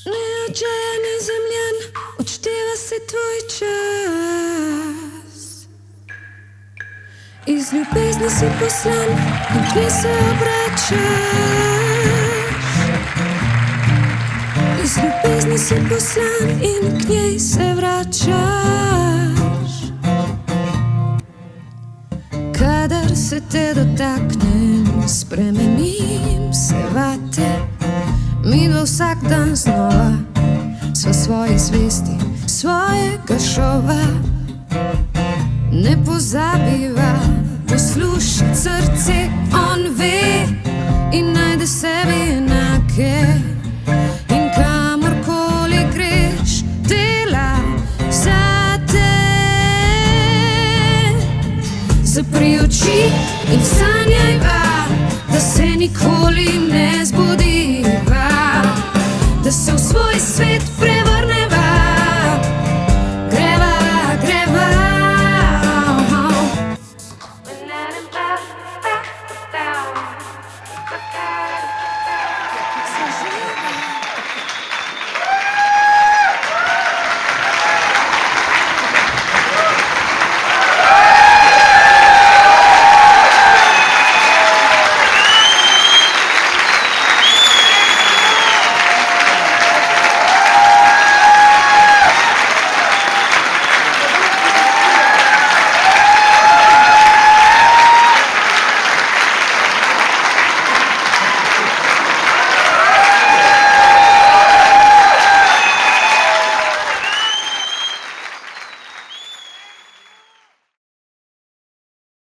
Neočajan in zemljan, odšteva se tvoj čas. Iz ljubezni si poslan in k njej se obračaš. Iz ljubezni si poslan in k njej se vračaš. Kadar se te dotaknem, spremenim se vate. Midva vsak dan znova sva svoje zvesti, svojega šova. Ne pozabiva poslušat srce, on ve in najde sebi enake. In kamorkoli greš, dela zate. Zapri oči in sanjajva, da se nikoli ne zbudiva, da se v svoj svet